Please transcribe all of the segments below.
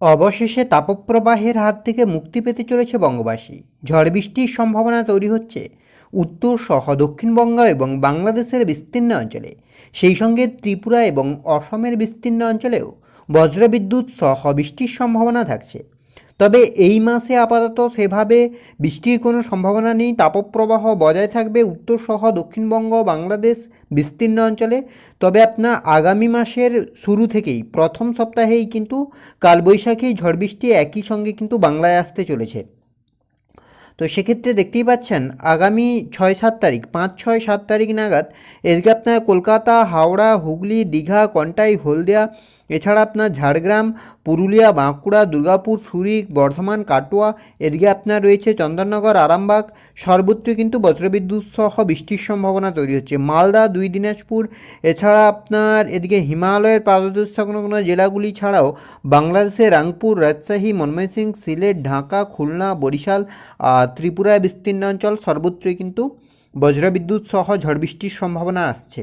অবশেষে তাপপ্রবাহের হাত থেকে মুক্তি পেতে চলেছে বঙ্গবাসী। ঝড় বৃষ্টির সম্ভাবনা তৈরি হচ্ছে উত্তর সহ দক্ষিণবঙ্গ এবং বাংলাদেশের বিস্তীর্ণ অঞ্চলে। সেই সঙ্গে ত্রিপুরা এবং অসমের বিস্তীর্ণ অঞ্চলেও বজ্রবিদ্যুৎ সহ বৃষ্টির সম্ভাবনা থাকছে। তবে এই মাসে আপাতত সেভাবে বৃষ্টির কোনো সম্ভাবনা নেই। তাপপ্রবাহ বজায় থাকবে উত্তর সহ দক্ষিণবঙ্গ বাংলাদেশ বিস্তীর্ণ অঞ্চলে। তবে আপনার আগামী মাসের শুরু থেকেই প্রথম সপ্তাহেই কিন্তু কালবৈশাখী ঝড় বৃষ্টি একই সঙ্গে কিন্তু বাংলায় আসতে চলেছে। তো সেক্ষেত্রে দেখতেই পাচ্ছেন আগামী 6-7 তারিখ 5-6-7 তারিখ নাগাদ এদিকে আপনার কলকাতা, হাওড়া, হুগলি, দীঘা, কন্টাই, হলদিয়া, এছাড়া আপনার ঝাড়গ্রাম, পুরুলিয়া, বাঁকুড়া, দুর্গাপুর, সুরিক, বর্ধমান, কাটোয়া, এদিকে আপনার রয়েছে চন্দননগর, আরামবাগ, সর্বত্রই কিন্তু বজ্রবিদ্যুৎ সহ বৃষ্টির সম্ভাবনা তৈরি হচ্ছে। মালদা, দুই দিনাজপুর, এছাড়া আপনার এদিকে হিমালয়ের পাদদেশ সংলগ্ন জেলাগুলি ছাড়াও বাংলাদেশের রাংপুর, রাজশাহী, ময়মনসিংহ, সিলেট, ঢাকা, খুলনা, বরিশাল, ত্রিপুরায় বিস্তীর্ণ অঞ্চল সর্বত্রই কিন্তু বজ্রবিদ্যুৎ সহ ঝড় বৃষ্টির সম্ভাবনা আসছে।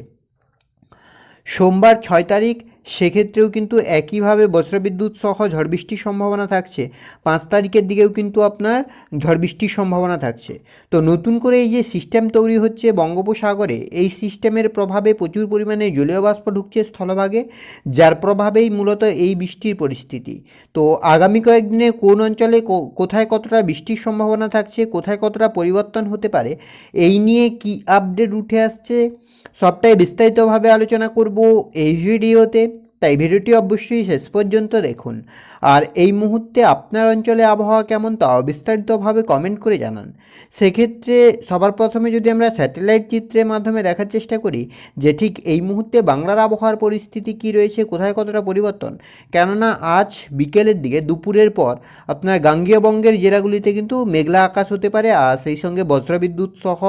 সোমবার 6 তারিখ সেক্ষেত্রেও কিন্তু একইভাবে বজ্রবিদ্যুৎ সহ ঝড় বৃষ্টির সম্ভাবনা থাকছে। 5 তারিখের দিকেও কিন্তু আপনার ঝড় বৃষ্টির সম্ভাবনা থাকছে। তো নতুন করে এই যে সিস্টেম তৈরি হচ্ছে বঙ্গোপসাগরে, এই সিস্টেমের প্রভাবে প্রচুর পরিমাণে জলীয় বাষ্প ঢুকছে স্থলভাগে, যার প্রভাবেই মূলত এই বৃষ্টির পরিস্থিতি। তো আগামী কয়েকদিনে কোন অঞ্চলে কোথায় কতটা বৃষ্টির সম্ভাবনা থাকছে, কোথায় কতটা পরিবর্তন হতে পারে, এই নিয়ে কি আপডেট উঠে আসছে সবটাই বিস্তারিতভাবে আলোচনা করব এই ভিডিওতে। তাই ভিডিওটি অবশ্যই শেষ পর্যন্ত দেখুন। আর এই মুহূর্তে আপনার অঞ্চলে আবহাওয়া কেমন তাও বিস্তারিতভাবে কমেন্ট করে জানান। সেক্ষেত্রে সবার প্রথমে যদি আমরা স্যাটেলাইট চিত্রের মাধ্যমে দেখার চেষ্টা করি যে ঠিক এই মুহূর্তে বাংলার আবহাওয়ার পরিস্থিতি কী রয়েছে, কোথায় কতটা পরিবর্তন। কেননা আজ বিকেলের দিকে দুপুরের পর আপনার গাঙ্গেয় বঙ্গের জেলাগুলিতে কিন্তু মেঘলা আকাশ হতে পারে, আর সেই সঙ্গে বজ্রবিদ্যুৎ সহ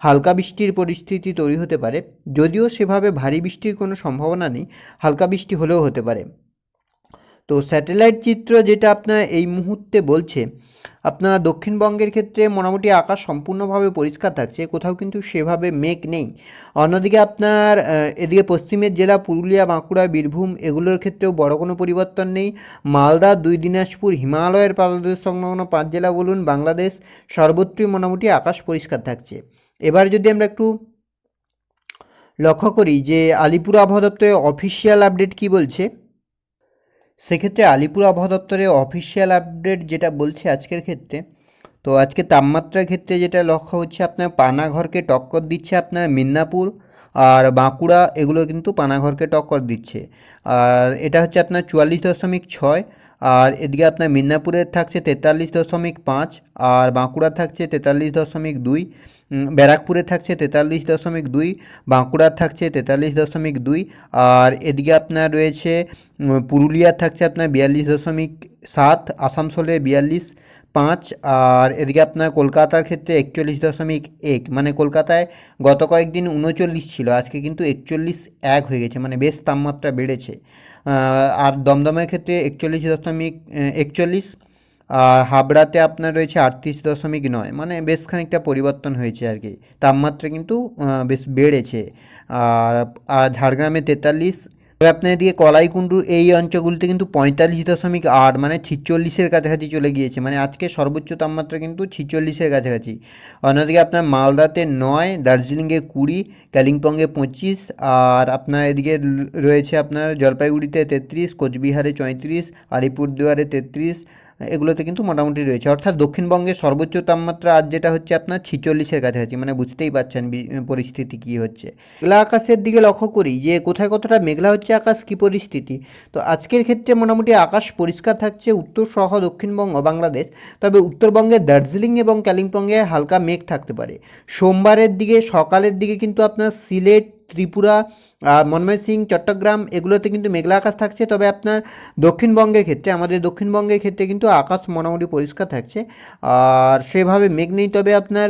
হালকা বৃষ্টির পরিস্থিতি তৈরি হতে পারে। যদিও সেভাবে ভারী বৃষ্টির কোনো সম্ভাবনা নেই, হালকা বৃষ্টি হলেও হতে পারে। তো স্যাটেলাইট চিত্র যেটা আপনার এই মুহূর্তে বলছে আপনার দক্ষিণবঙ্গের ক্ষেত্রে মোটামুটি আকাশ সম্পূর্ণভাবে পরিষ্কার থাকছে, কোথাও কিন্তু সেভাবে মেঘ নেই। অন্যদিকে আপনার এদিকে পশ্চিমের জেলা পুরুলিয়া, বাঁকুড়া, বীরভূম এগুলোর ক্ষেত্রেও বড় কোনো পরিবর্তন নেই। মালদা, দুই দিনাজপুর, হিমালয়ের পাদদেশ সংলগ্ন 5 জেলা বলুন, বাংলাদেশ সর্বত্রই মোটামুটি আকাশ পরিষ্কার থাকছে। এবার যদি আমরা একটু লক্ষ্য করি যে আলিপুর আবহাওয়া দপ্তরের অফিসিয়াল আপডেট কী বলছে, সেক্ষেত্রে আলিপুর আবহাওয়া দপ্তরের অফিসিয়াল আপডেট যেটা বলছে আজকের ক্ষেত্রে, তো আজকে তাপমাত্রার ক্ষেত্রে যেটা লক্ষ্য হচ্ছে আপনার পানাগড়কে টক্কর দিচ্ছে আপনার মিদনাপুর আর বাঁকুড়া, এগুলো কিন্তু পানাগড়কে টক্কর দিচ্ছে। আর এটা হচ্ছে আপনার 44.6, আর এদিকে আপনার মিদনাপুরের থাকছে 43.5, আর বাঁকুড়া থাকছে 43.2, ব্যারাকপুরে থাকছে 43.2, বাঁকুড়ার থাকছে 43.2, আর এদিকে আপনার রয়েছে পুরুলিয়ার থাকছে আপনার 42.7, আসানসোলে 42.5, আর এদিকে আপনার কলকাতার ক্ষেত্রে 41.1, মানে কলকাতায় গত কয়েকদিন 39 ছিল, আজকে কিন্তু 41.1 হয়ে গেছে, মানে বেশ তাপমাত্রা বেড়েছে। আর দমদমের ক্ষেত্রে 41.41, আর হাবড়াতে আপনার রয়েছে 38.9, মানে বেশ খানিকটা পরিবর্তন হয়েছে আর কি, তাপমাত্রা কিন্তু বেশ বেড়েছে। আর ঝাড়গ্রামে 43, তবে আপনার এদিকে কলাইকুণ্ডু এই অঞ্চলগুলিতে কিন্তু 45.8, মানে 46-এর কাছাকাছি চলে গিয়েছে, মানে আজকে সর্বোচ্চ তাপমাত্রা কিন্তু 46-এর কাছাকাছি। অন্যদিকে আপনার মালদাতে 9, দার্জিলিংয়ে 20, কালিম্পংয়ে 25, আর আপনার এদিকে রয়েছে আপনার জলপাইগুড়িতে 33, কোচবিহারে 34, আলিপুরদুয়ারে 33, এগুলোতে কিন্তু মোটামুটি রয়েছে। অর্থাৎ দক্ষিণবঙ্গের সর্বোচ্চ তাপমাত্রা আজ যেটা হচ্ছে আপনার 46-এর কাছাকাছি, মানে বুঝতেই পারছেন পরিস্থিতি কী হচ্ছে। মেঘলা আকাশের দিকে লক্ষ্য করি যে কোথায় কতটা মেঘলা হচ্ছে আকাশ, কী পরিস্থিতি। তো আজকের ক্ষেত্রে মোটামুটি আকাশ পরিষ্কার থাকছে উত্তর সহ দক্ষিণবঙ্গ বাংলাদেশ, তবে উত্তরবঙ্গের দার্জিলিং এবং কালিম্পংয়ে হালকা মেঘ থাকতে পারে। সোমবারের দিকে সকালের দিকে কিন্তু আপনার সিলেট, ত্রিপুরা, আর ময়মনসিংহ, চট্টগ্রাম এগুলোতে কিন্তু মেঘলা আকাশ থাকছে। তবে আপনার দক্ষিণবঙ্গের ক্ষেত্রে, আমাদের দক্ষিণবঙ্গের ক্ষেত্রে কিন্তু আকাশ মোটামুটি পরিষ্কার থাকছে, আর সেভাবে মেঘ নেই। তবে আপনার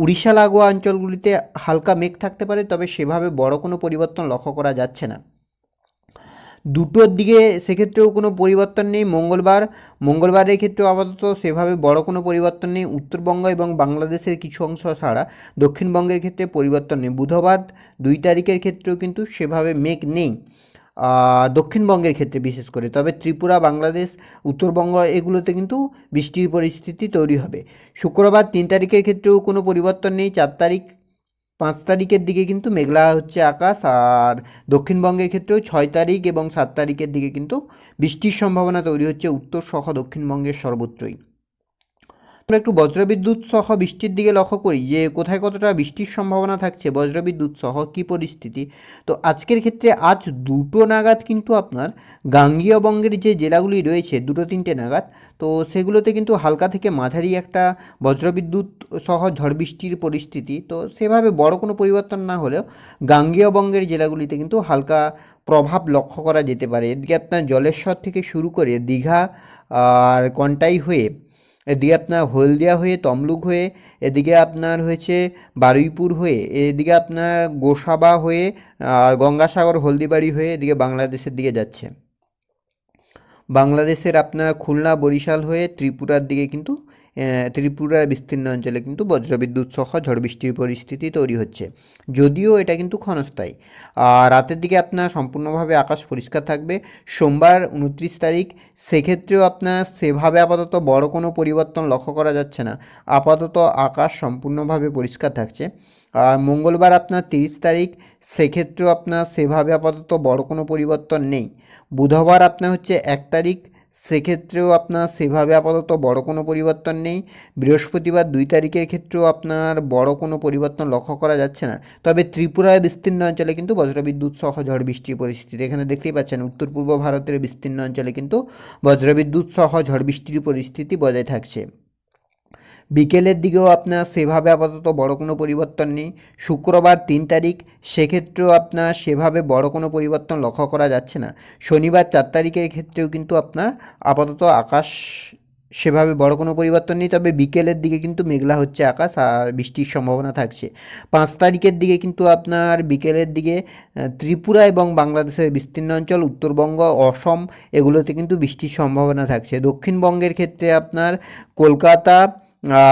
উড়িষ্যা লাগোয়া অঞ্চলগুলিতে হালকা মেঘ থাকতে পারে, তবে সেভাবে বড় কোনো পরিবর্তন লক্ষ্য করা যাচ্ছে না। দুটোর দিকে সেক্ষেত্রেও কোনো পরিবর্তন নেই। মঙ্গলবারের ক্ষেত্রেও আপাতত সেভাবে বড় কোনো পরিবর্তন নেই, উত্তরবঙ্গ এবং বাংলাদেশের কিছু অংশ ছাড়া দক্ষিণবঙ্গের ক্ষেত্রে পরিবর্তন নেই। বুধবার 2 তারিখের ক্ষেত্রেও কিন্তু সেভাবে মেঘ নেই। দক্ষিণবঙ্গের ক্ষেত্রে বিশেষ করে। তবে ত্রিপুরা, বাংলাদেশ, উত্তরবঙ্গ এগুলোতে কিন্তু বৃষ্টির পরিস্থিতি তৈরি হবে। শুক্রবার 3 তারিখের ক্ষেত্রেও কোনো পরিবর্তন নেই। 4 তারিখ, 5 তারিখের দিকে কিন্তু মেঘলা হচ্ছে আকাশ। আর দক্ষিণবঙ্গের ক্ষেত্রেও 6 তারিখ এবং 7 তারিখের দিকে কিন্তু বৃষ্টির সম্ভাবনা তৈরি হচ্ছে উত্তর সহ দক্ষিণবঙ্গের সর্বত্রই। আমরা একটু বজ্রবিদ্যুৎ সহ বৃষ্টির দিকে লক্ষ্য করি যে কোথায় কতটা বৃষ্টির সম্ভাবনা থাকছে, বজ্রবিদ্যুৎ সহ কী পরিস্থিতি। তো আজকের ক্ষেত্রে আজ 2টো নাগাদ কিন্তু আপনার গাঙ্গেয় বঙ্গের যে জেলাগুলি রয়েছে 2-3টে নাগাদ, তো সেগুলোতে কিন্তু হালকা থেকে মাঝারি একটা বজ্রবিদ্যুৎ সহ ঝড় বৃষ্টির পরিস্থিতি। তো সেভাবে বড় কোনো পরিবর্তন না হলেও গাঙ্গেয় বঙ্গের জেলাগুলিতে কিন্তু হালকা প্রভাব লক্ষ্য করা যেতে পারে। এদিকে আপনার জলেশ্বর থেকে শুরু করে দীঘা আর কন্টাই হয়ে, এদিকে আপনার হলদিয়া হয়ে, তমলুক হয়ে, এদিকে আপনার হয়েছে বারুইপুর হয়ে, এদিকে আপনার গোসাবা হয়ে আর গঙ্গাসাগর হলদিবাড়ি হয়ে এদিকে বাংলাদেশের দিকে যাচ্ছে। বাংলাদেশের আপনার খুলনা, বরিশাল হয়ে ত্রিপুরার দিকে কিন্তু ত্রিপুরার বিস্তীর্ণ অঞ্চলে কিন্তু বজ্রবিদ্যুৎ সহ ঝড় বৃষ্টির পরিস্থিতি তৈরি হচ্ছে। যদিও এটা কিন্তু ক্ষণস্থায়ী। আর রাতের দিকে আপনার সম্পূর্ণভাবে আকাশ পরিষ্কার থাকবে। সোমবার 29 তারিখ, সেক্ষেত্রেও আপনার সেভাবে আপাতত বড় কোনো পরিবর্তন লক্ষ্য করা যাচ্ছে না। আপাতত আকাশ সম্পূর্ণভাবে পরিষ্কার থাকছে। আর মঙ্গলবার আপনার 30 তারিখ, সেক্ষেত্রেও আপনার সেভাবে আপাতত বড় কোনো পরিবর্তন নেই। বুধবার আপনার হচ্ছে 1 তারিখ, সেক্ষেত্রেও আপনার সেভাবে আপাতত বড় কোনো পরিবর্তন নেই। বৃহস্পতিবার 2 তারিখের ক্ষেত্রেও আপনার বড় কোনো পরিবর্তন লক্ষ্য করা যাচ্ছে না। তবে ত্রিপুরায় বিস্তীর্ণ অঞ্চলে কিন্তু বজ্রবিদ্যুৎ সহ ঝড় বৃষ্টির পরিস্থিতি এখানে দেখতেই পাচ্ছেন। উত্তর পূর্ব ভারতের বিস্তীর্ণ অঞ্চলে কিন্তু বজ্রবিদ্যুৎ সহ ঝড় বৃষ্টির পরিস্থিতি বজায় থাকছে। বিকেলের দিকেও আপনার সেভাবে আপাতত বড় কোনো পরিবর্তন নেই। শুক্রবার 3 তারিখ, সেক্ষেত্রেও আপনার সেভাবে বড় কোনো পরিবর্তন লক্ষ্য করা যাচ্ছে না। শনিবার 4 তারিখের ক্ষেত্রেও কিন্তু আপনার আপাতত আকাশ সেভাবে বড় কোনো পরিবর্তন নেই। তবে বিকেলের দিকে কিন্তু মেঘলা হচ্ছে আকাশ আর বৃষ্টির সম্ভাবনা থাকছে। 5 তারিখের দিকে কিন্তু আপনার বিকেলের দিকে ত্রিপুরা এবং বাংলাদেশের বিস্তীর্ণ অঞ্চল, উত্তরবঙ্গ, অসম এগুলোতে কিন্তু বৃষ্টির সম্ভাবনা থাকছে। দক্ষিণবঙ্গের ক্ষেত্রে আপনার কলকাতা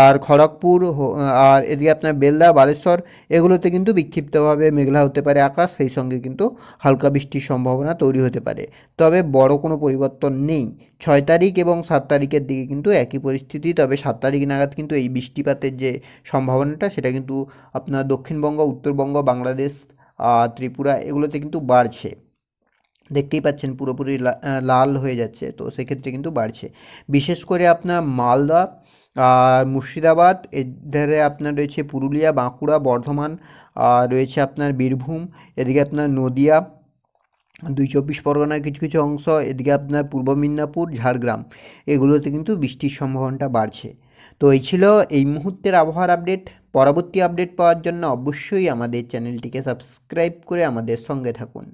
আর খড়গপুর আর এদিকে আপনার বেলদা, বালেশ্বর এগুলোতে কিন্তু বিক্ষিপ্তভাবে মেঘলা হতে পারে আকাশ, সেই সঙ্গে কিন্তু হালকা বৃষ্টির সম্ভাবনা তৈরি হতে পারে। তবে বড় কোনো পরিবর্তন নেই। 6 তারিখ এবং 7 তারিখের দিকে কিন্তু একই পরিস্থিতি। তবে 7 তারিখ নাগাদ কিন্তু এই বৃষ্টিপাতের যে সম্ভাবনাটা সেটা কিন্তু আপনার দক্ষিণবঙ্গ, উত্তরবঙ্গ, বাংলাদেশ, ত্রিপুরা এগুলোতে কিন্তু বাড়ছে। দেখতেই পাচ্ছেন পুরোপুরি লাল হয়ে যাচ্ছে, তো সেক্ষেত্রে কিন্তু বাড়ছে। বিশেষ করে আপনার মালদা আর মুর্শিদাবাদ, এধারে আপনার রয়েছে পুরুলিয়া, বাঁকুড়া, বর্ধমান, আর রয়েছে আপনার বীরভূম, এদিকে আপনার নদিয়া, 24 পরগনার কিছু কিছু অংশ, এদিকে আপনার পূর্ব মেদিনীপুর, ঝাড়গ্রাম এগুলোতে কিন্তু বৃষ্টির সম্ভাবনাটা বাড়ছে। তো এই ছিল এই মুহূর্তের আবহাওয়ার আপডেট। পরবর্তী আপডেট পাওয়ার জন্য অবশ্যই আমাদের চ্যানেলটিকে সাবস্ক্রাইব করে আমাদের সঙ্গে থাকুন।